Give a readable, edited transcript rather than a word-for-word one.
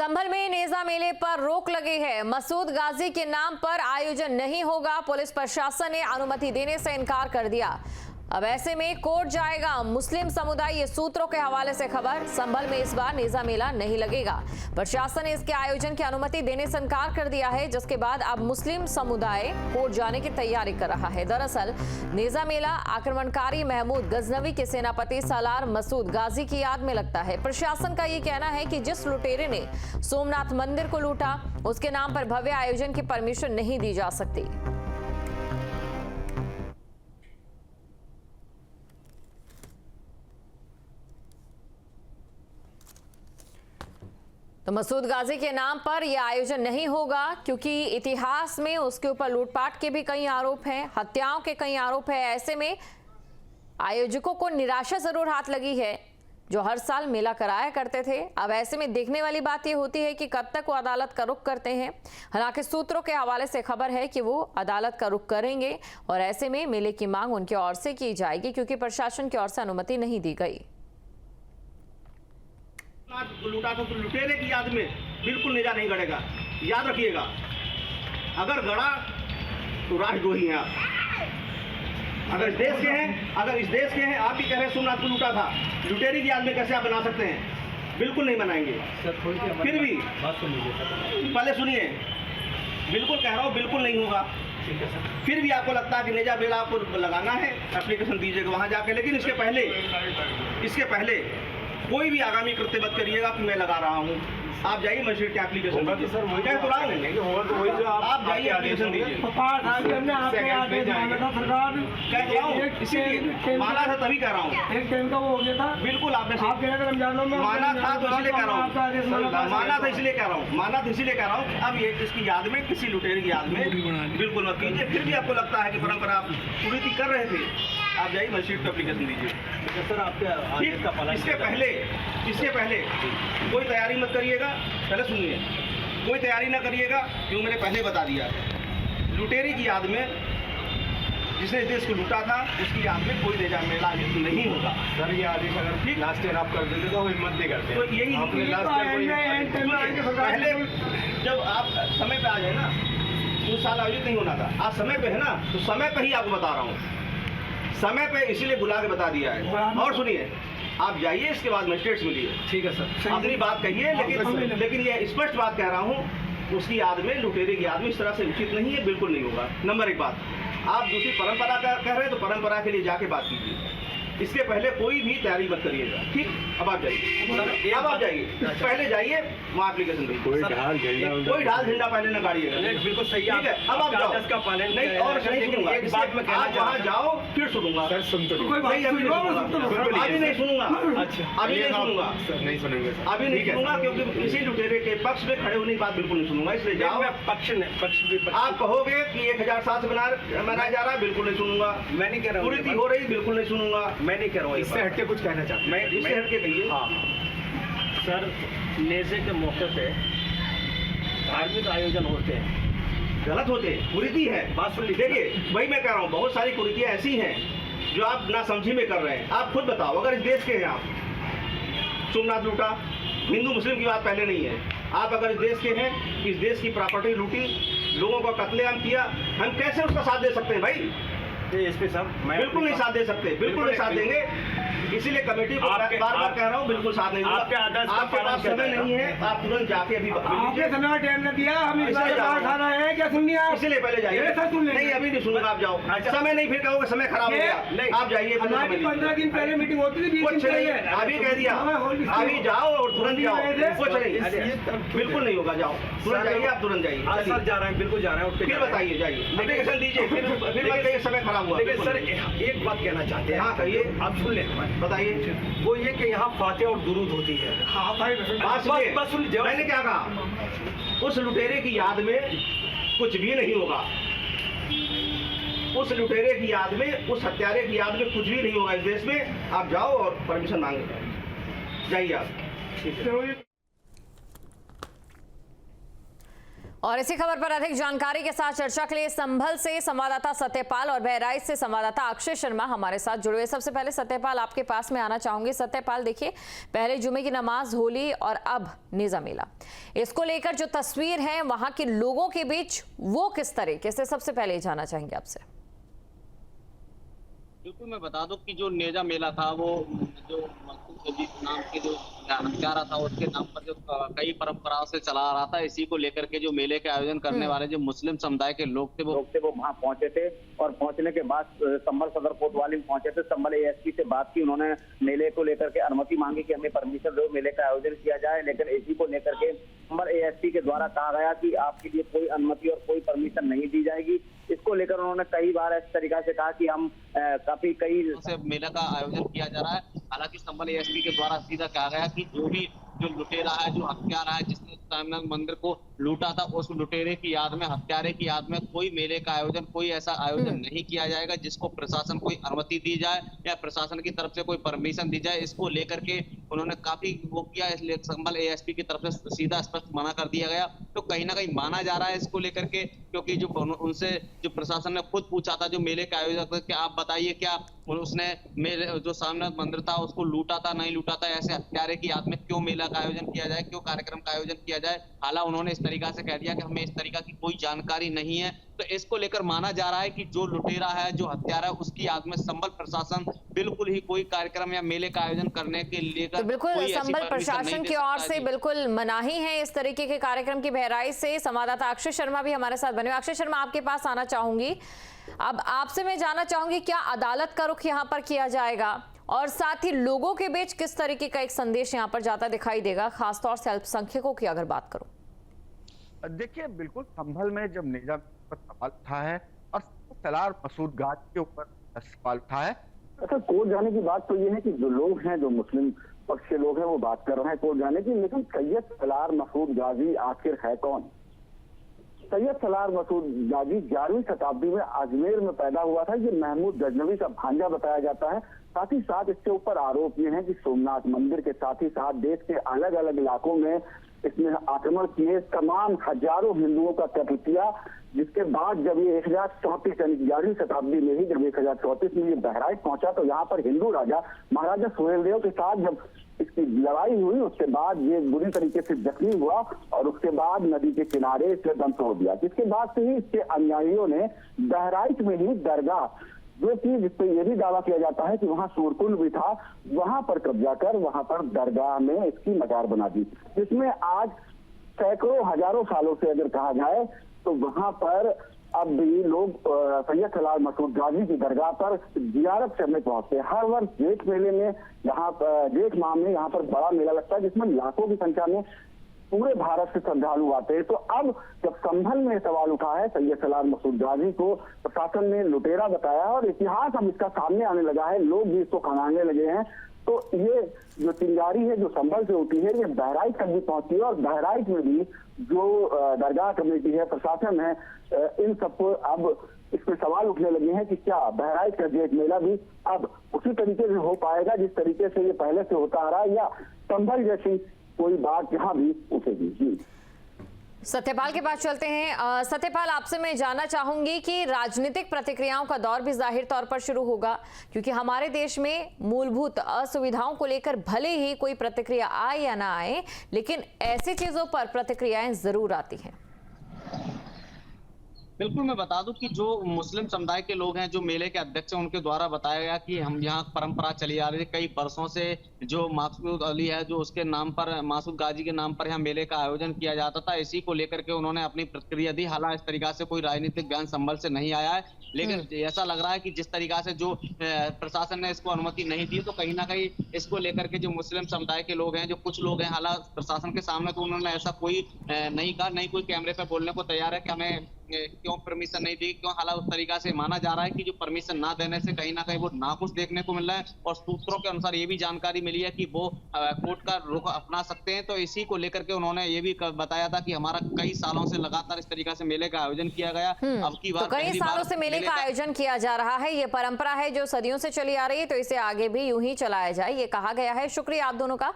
संभल में नेजा मेले पर रोक लगी है। मसूद गाजी के नाम पर आयोजन नहीं होगा। पुलिस प्रशासन ने अनुमति देने से इनकार कर दिया। अब ऐसे में कोर्ट जाएगा मुस्लिम समुदाय। ये सूत्रों के हवाले से खबर। संभल में इस बार नेजा मेला नहीं लगेगा। प्रशासन ने इसके आयोजन की अनुमति देने से इनकार कर दिया है, जिसके बाद अब मुस्लिम समुदाय कोर्ट जाने की तैयारी कर रहा है। दरअसल नेजा मेला आक्रमणकारी महमूद गजनवी के सेनापति सालार मसूद गाजी की याद में लगता है। प्रशासन का ये कहना है कि जिस लुटेरे ने सोमनाथ मंदिर को लूटा, उसके नाम पर भव्य आयोजन की परमिशन नहीं दी जा सकती। तो मसूद गाजी के नाम पर यह आयोजन नहीं होगा, क्योंकि इतिहास में उसके ऊपर लूटपाट के भी कई आरोप हैं, हत्याओं के कई आरोप हैं। ऐसे में आयोजकों को निराशा जरूर हाथ लगी है, जो हर साल मेला कराया करते थे। अब ऐसे में देखने वाली बात यह होती है कि कब तक वो अदालत का रुख करते हैं। हालांकि सूत्रों के हवाले से खबर है कि वो अदालत का रुख करेंगे और ऐसे में मेले की मांग उनकी ओर से की जाएगी, क्योंकि प्रशासन की ओर से अनुमति नहीं दी गई। लूटा तो लुटेरे की याद में बिल्कुल नेजा नहीं गड़ेगा। याद रखिएगा, अगर गड़ा तो राष्ट्रद्रोही हैं आप। अगर इस देश के हैं, आप भी कह रहे हैं सोमनाथ को लूटा था, लुटेरी की याद में कैसे आप बना सकते हैं? बिल्कुल नहीं बनाएंगे। फिर भी पहले सुनिए, बिल्कुल कह रहा हूँ, बिल्कुल नहीं होगा। फिर भी आपको लगता है कि नेजा मेला आपको लगाना है, एप्लीकेशन दीजिएगा वहां जाके। लेकिन इसके पहले कोई भी आगामी कृत्य मत करिएगा कि मैं लगा रहा हूँ। आप जाइए मस्जिद के एप्लीकेशन दीजिए। सर वही कह तो रहा हूँ, आप जाइए एप्लीकेशन दीजिए। इसीलिए माना था, तभी कह रहा हूँ। एक टाइम का वो हो गया था। बिल्कुल आपने रमजानों में माना था, तो इसलिए कह रहा हूँ। माना था इसलिए कह रहा हूँ। अब ये इसकी याद में, किसी लुटेरे की याद में बिल्कुल मत कीजिए। फिर भी आपको लगता है कि परंपरा आप पूरी कर रहे थे, आप जाइए मस्जिद पे एप्लीकेशन दीजिए। सर आपके इसके पहले कोई तैयारी मत करिएगा। पहले सुनिए, कोई तैयारी ना करिएगा, क्यों मैंने पहले बता दिया। लुटेरी की याद में, जिसने देश को लूटा था, उसकी याद में कोई नेजा मेला आयोजित नहीं होगा। सर ये आदेश अगर ठीक लास्ट ईयर आप कर देते तो हिम्मत नहीं करते। तो यही पहले जब आप समय पे आ जाए ना, उस साल आयोजित नहीं होना था। आज समय पे है ना, तो समय पे ही आपको बता रहा हूँ। समय पे इसीलिए बुला के बता दिया है। और सुनिए, आप जाइए, इसके बाद मजिस्ट्रेट्स मिलिए। ठीक है सर, अपनी बात कहिए, लेकिन ये स्पष्ट बात कह रहा हूँ, उसकी याद में, लुटेरे की याद में इस तरह से उचित नहीं है, बिल्कुल नहीं होगा। नंबर एक बात। आप दूसरी परंपरा का कह रहे हैं, तो परंपरा के लिए जाके बात कीजिए। इसके पहले कोई भी तैयारी मत करिएगा, ठीक? अब आप जाइए, पहले जाइए वहाँ एप्लीकेशन दीजिए। कोई ढाल झंडा पहले न गाड़िएगा। बिल्कुल सही है। अब आप जाओ, नहीं और नहीं सुनूंगा। एक बात मैं कहना वहाँ जाओ, फिर सुनूंगा। सर सुन तो नहीं, अभी नहीं सुनूंगा। अच्छा, अभी नहीं सुनूंगा। नहीं सुनेंगे सर, अभी नहीं सुनूंगा, क्योंकि इसी लुटेरे के पक्ष में खड़े होने की बात बिल्कुल नहीं सुनूंगा। इसलिए जाओ। पक्ष आप कहोगे कि 1007 से मनाया जा रहा है, बिल्कुल नहीं सुनूंगा। मैं नहीं कह रहा हूँ पूरी हो रही, बिल्कुल नहीं सुनूंगा। मैं नहीं कह रहा हूँ। इससे हटके कुछ कहना चाहता हूँ। मैं इससे हटके कहिए। हाँ सर, नेज़े के मौके पे धार्मिक आयोजन होते हैं, गलत होते हैं, कुरीति है। बात सुन लीजिए। देखिए, वही मैं कह रहा हूँ, बहुत सारी कुरीतियाँ ऐसी हैं जो आप नासमझी में कर रहे हैं। आप खुद बताओ, अगर इस देश के हैं आप, सोमनाथ लूटा, हिंदू मुस्लिम की बात पहले नहीं है। आप अगर इस देश के हैं, इस देश की प्रॉपर्टी लूटी, लोगों का कत्लेआम किया, हम कैसे उसका साथ दे सकते हैं भाई? एसपी साहब, मैं बिल्कुल नहीं साथ दे सकते, बिल्कुल नहीं साथ देंगे। इसीलिए कमेटी को बार बार कह रहा हूँ, बिल्कुल साथ नहीं दूंगा। आपके पास समय नहीं है, आप तुरंत जाके अभी समय टाइम न दिया, हम खा रहे हैं क्या? सुनिए, इसलिए पहले जाइए। नहीं, अभी नहीं सुनूंगा, आप जाओ। समय नहीं, फिर कहोगे समय खराब हो गया। आप जाइए। 15 दिन पहले मीटिंग होती थी, कुछ नहीं, अभी कह दिया, अभी जाओ और तुरंत जाओ। कुछ नहीं, बिल्कुल नहीं होगा, जाओ तुरंत जाइए, आप तुरंत जाइए। सर जा रहे हैं, बिल्कुल जा रहे हैं। फिर बताइए, जाइए, एप्लीकेशन दीजिए। फिर समय खराब हुआ। लेकिन सर एक बात कहना चाहते हैं। हाँ कहिए, आप सुन लें, बताइए। वो ये कि यहाँ फातिहा और दुरूद होती है। हाँ भाई, बस सुन लीजिए। मैंने क्या कहा? उस लुटेरे की याद में कुछ भी नहीं होगा। उस लुटेरे की याद में, उस हत्यारे की याद में कुछ भी नहीं होगा इस देश में। आप जाओ और परमिशन मांगे, जाइए आप। ठीक है। और इसी खबर पर अधिक जानकारी के साथ चर्चा के लिए संभल से संवाददाता सत्यपाल और बहराइच से संवाददाता अक्षय शर्मा हमारे साथ जुड़े हुए। सबसे पहले सत्यपाल, आपके पास में आना चाहूंगी। सत्यपाल, देखिए, पहले जुमे की नमाज, होली और अब नेजा मेला, इसको लेकर जो तस्वीर है वहां के लोगों के बीच वो किस तरीके से, सबसे पहले ये जानना चाहेंगे आपसे। बिल्कुल, मैं बता दूं कि जो नेजा मेला था वो जो मसूद अजीज नाम के जो हत्यारा था उसके नाम पर जो कई परंपराओं से चला आ रहा था, इसी को लेकर के जो मेले के आयोजन करने वाले जो मुस्लिम समुदाय के लोग थे वो वहां पहुंचे थे और पहुंचने के बाद संभल सदर कोतवाली में पहुंचे थे। संभल एएसपी से बात की, उन्होंने मेले को लेकर के अनुमति मांगी कि हमें परमिशन दो, मेले का आयोजन किया जाए, लेकिन इसी को लेकर के संभल एएसपी के द्वारा कहा गया कि आपके लिए कोई अनुमति और कोई परमिशन नहीं दी जाएगी। इसको लेकर उन्होंने कई बार इस तरीका से कहा कि हम कई से मेला का आयोजन किया जा रहा है। हालांकि संभल एएसपी के द्वारा सीधा कहा गया कि जो लुटेरा है, जो हत्यारा है, जिसने सामनाथ मंदिर को लूटा था, उस लुटेरे की याद में, हत्यारे की याद में कोई मेले का आयोजन, कोई ऐसा आयोजन नहीं किया जाएगा जिसको प्रशासन कोई अनुमति दी जाए या प्रशासन की तरफ से कोई परमिशन दी जाए। इसको लेकर के उन्होंने काफी वो किया, इसलिए संभल एएसपी की तरफ से सीधा स्पष्ट मना कर दिया गया। तो कहीं ना कहीं माना जा रहा है इसको लेकर के, क्योंकि जो उनसे जो प्रशासन ने खुद पूछा था जो मेले का आयोजक कि आप बताइए क्या उसने मेले जो सामनाथ मंदिर था उसको लूटा था, नहीं लूटा था, ऐसे हत्यारे की याद में क्यों मेला का आयोजन किया जाए, क्यों कार्यक्रम का आयोजन किया जाए। हालांकि उन्होंने इस तरीका से कह दिया कि हमें इस तरीका की कोई जानकारी नहीं है। तो इसको लेकर माना जा रहा है कि जो लुटेरा है, जो हत्यारा है, उसकी याद में संभल प्रशासन बिल्कुल ही कोई कार्यक्रम या मेले का आयोजन करने के लिए तो बिल्कुल संभल प्रशासन की ओर से बिल्कुल मनाही है इस तरीके के कार्यक्रम की। बहराइच से संवाददाता अक्षय शर्मा भी हमारे साथ बने। अक्षय शर्मा, आपके पास आना चाहूंगी। अब आपसे मैं जानना चाहूंगी क्या अदालत का रुख यहाँ पर किया जाएगा और साथ ही लोगों के बीच किस तरीके का एक संदेश यहाँ पर जाता दिखाई देगा, खासतौर से अल्पसंख्यकों की अगर बात करूं। देखिए, बिल्कुल संभल में जब नेजा पर सवाल उठा है और सलार मसूद गाजी के ऊपर सवाल उठा है। अच्छा, कोर्ट जाने की बात तो ये है कि जो लोग हैं, जो मुस्लिम पक्ष के लोग हैं, वो बात कर रहे हैं कोर्ट जाने की, लेकिन सैयद सलार मसूद गाजी आखिर है कौन? सैयद सलार मसूद गाजी 11वीं शताब्दी में अजमेर में पैदा हुआ था। ये महमूद गजनवी का भांजा बताया जाता है। साथ ही साथ इसके ऊपर आरोप ये है कि सोमनाथ मंदिर के साथ ही साथ देश के अलग अलग इलाकों में इसने आक्रमण किए, तमाम हजारों हिंदुओं का कत्ल किया। जिसके बाद जब ये 1034 यानी 11वीं शताब्दी में ही जब 1034 में ये बहराइच पहुंचा तो यहाँ पर हिंदू राजा महाराजा सुहेलदेव के साथ जब इसकी लड़ाई हुई, उसके बाद ये बुरी तरीके से जख्मी हुआ और उसके बाद नदी के किनारे इसे दम तोड़ दिया। जिसके बाद से ही इसके अनुयायियों ने बहराइच में ही दरगाह, जो कि जिसपे ये भी दावा किया जाता है कि वहां सूरकुंड भी था, वहां पर कब्जा कर वहां पर दरगाह में इसकी मजार बना दी, जिसमें आज सैकड़ों हजारों सालों से अगर कहा जाए तो वहां पर अब भी लोग सैयद सलार मसूद गाजी की दरगाह पर जियारत करने पहुंचते हैं। हर वर्ष जेठ मेले में यहाँ जेठ माह में यहाँ पर बड़ा मेला लगता है, जिसमें लाखों की संख्या में पूरे भारत से श्रद्धालु आते हैं। तो अब जब संभल में सवाल उठा है, सैयद सलार मसूद गाजी को प्रशासन ने लुटेरा बताया और इतिहास अब इसका सामने आने लगा है, लोग भी इसको खंगालने लगे हैं। तो ये जो चिंगारी है जो संभल से उठी है, ये बहराइच तक भी पहुंची है और बहराइच में भी जो दरगाह कमेटी है, प्रशासन है, इन सबको अब इस पे सवाल उठने लगे हैं कि क्या बहराइच का जेठ मेला भी अब उसी तरीके से हो पाएगा जिस तरीके से ये पहले से होता आ रहा है, या संभल जैसी कोई बात यहाँ भी उठेगी। जी सत्यपाल के पास चलते हैं। सत्यपाल, आपसे मैं जानना चाहूंगी कि राजनीतिक प्रतिक्रियाओं का दौर भी जाहिर तौर पर शुरू होगा, क्योंकि हमारे देश में मूलभूत असुविधाओं को लेकर भले ही कोई प्रतिक्रिया आए या ना आए, लेकिन ऐसी चीजों पर प्रतिक्रियाएं जरूर आती हैं। बिल्कुल, मैं बता दूं कि जो मुस्लिम समुदाय के लोग हैं, जो मेले के अध्यक्ष हैं, उनके द्वारा बताया गया कि हम यहाँ परंपरा चली आ रही है कई वर्षों से, जो मसूद अली है, जो उसके नाम पर, मसूद गाजी के नाम पर यहाँ मेले का आयोजन किया जाता था, इसी को लेकर के उन्होंने अपनी प्रतिक्रिया दी। हालांकि इस तरीका से कोई राजनीतिक बयान संभल से नहीं आया है, लेकिन ऐसा लग रहा है कि जिस तरीका से जो प्रशासन ने इसको अनुमति नहीं दी, तो कहीं ना कहीं इसको लेकर के जो मुस्लिम समुदाय के लोग हैं, जो कुछ लोग हैं, हालांकि प्रशासन के सामने तो उन्होंने ऐसा कोई नहीं कहा, नहीं कोई कैमरे पर बोलने को तैयार है कि हमें क्यों परमिशन नहीं दी, क्यों। हालांकि उस तरीका से माना जा रहा है कि जो परमिशन ना देने से कहीं ना कहीं वो नाखुश देखने को मिल रहा है और सूत्रों के अनुसार ये भी जानकारी मिली है कि वो कोर्ट का रुख अपना सकते हैं। तो इसी को लेकर के उन्होंने ये भी बताया था कि हमारा कई सालों से लगातार इस तरीके से मेले का आयोजन किया गया, अब की बार तो कई सालों से मेले का आयोजन किया जा रहा है, ये परंपरा है जो सदियों से चली आ रही है, तो इसे आगे भी यूं ही चलाया जाए, ये कहा गया है। शुक्रिया आप दोनों का।